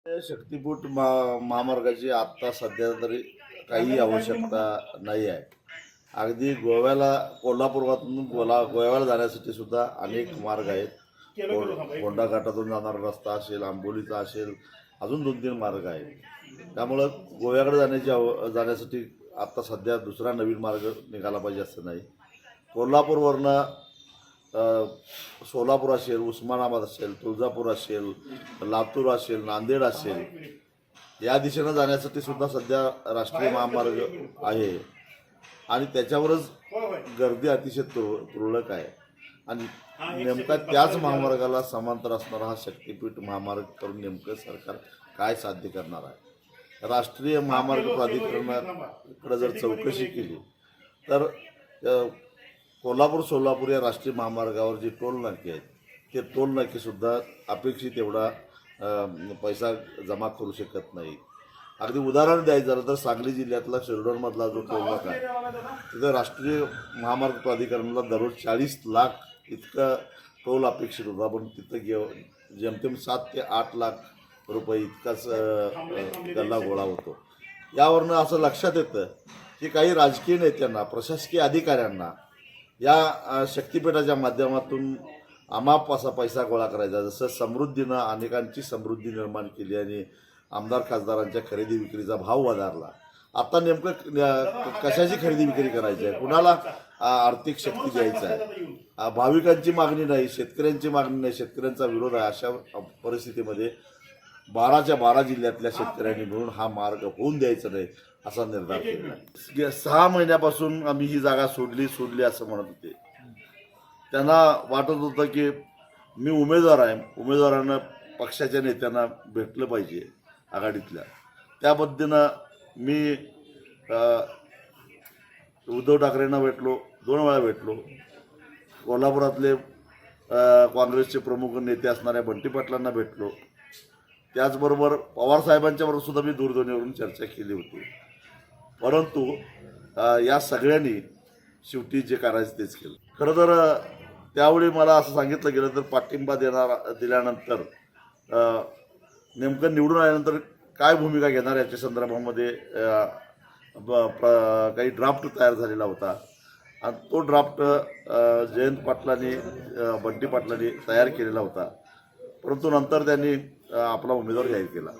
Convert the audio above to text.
शक्तीपीठ महामार्गाची आत्ता सध्या तरी काही आवश्यकता नाही आहे. अगदी गोव्याला कोल्हापुरातून गोव्याला जाण्यासाठी सुद्धा अनेक मार्ग आहेत. कोंढा घाटातून जाणारा रस्ता असेल, आंबोलीचा असेल, अजून 2-3 मार्ग आहेत. त्यामुळं गोव्याकडे जाण्यासाठी आत्ता सध्या दुसरा नवीन मार्ग निघाला पाहिजे असं नाही. कोल्हापूरवरनं सोलापूर असेल, उस्मानाबाद असेल, तुळजापूर असेल, लातूर असेल, नांदेड असेल, या दिशेनं जाण्यासाठी सुद्धा सध्या राष्ट्रीय महामार्ग आहे आणि त्याच्यावरच गर्दी अतिशय तुरळक आहे. आणि नेमका त्याच महामार्गाला समांतर असणारा हा शक्तीपीठ महामार्ग करून नेमकं सरकार काय साध्य करणार आहे. राष्ट्रीय महामार्ग प्राधिकरणाकडे जर चौकशी केली तर कोल्हापूर सोलापूर या राष्ट्रीय महामार्गावर जे टोल नाके आहेत ते टोल नाकेसुद्धा अपेक्षित एवढा पैसा जमा करू शकत नाही. अगदी उदाहरण द्यायचं झालं तर सांगली जिल्ह्यातला शिरडोनमधला जो टोल नाका आहे तिथं राष्ट्रीय महामार्ग प्राधिकरणाला दररोज 40 लाख इतका टोल अपेक्षित होता, पण तिथं जेमतेम 7 ते 8 लाख रुपये इतकाच गल्ला गोळा होतो. यावरनं असं लक्षात येतं की काही राजकीय नेत्यांना, प्रशासकीय अधिकाऱ्यांना या शक्तीपीठाच्या माध्यमातून अमाप असा पैसा गोळा करायचा. जसं समृद्धीनं अनेकांची समृद्धी निर्माण केली आणि आमदार खासदारांच्या खरेदी विक्रीचा भाव वधारला. आता नेमकं कशाची खरेदी विक्री करायची आहे, कुणाला आर्थिक शक्ती द्यायची आहे, भाविकांची मागणी नाही, शेतकऱ्यांची मागणी नाही, शेतकऱ्यांचा विरोध आहे. अशा परिस्थितीमध्ये 12च्या 12 जिल्ह्यातल्या शेतकऱ्यांनी मिळून हा मार्ग होऊन द्यायचा नाही असा निर्धार केला. 6 महिन्यापासून आम्ही ही जागा सोडली असं म्हणत होते. त्यांना वाटत होतं की मी उमेदवार आहे, उमेदवारांना पक्षाच्या नेत्यांना भेटलं पाहिजे आघाडीतल्या. त्या पद्धतीनं मी उद्धव ठाकरेंना भेटलो, 2 वेळा भेटलो. कोल्हापुरातले काँग्रेसचे प्रमुख नेते असणाऱ्या बंटी पाटलांना भेटलो. त्याचबरोबर पवारसाहेबांच्याबरोबर सुद्धा मी दूरध्वनीवरून चर्चा केली होती. परंतु या सगळ्यांनी शेवटी जे करायचं तेच केलं. खरं तर त्यावेळी मला असं सांगितलं गेलं तर पाठिंबा दिल्यानंतर नेमकं निवडून आल्यानंतर काय भूमिका घेणार याच्या संदर्भामध्ये काही ड्राफ्ट तयार झालेला होता आणि तो ड्राफ्ट जयंत पाटलांनी, बंटी पाटलांनी तयार केलेला होता. परंतु नंतर त्यांनी आपला उमेदवार जाहीर केला.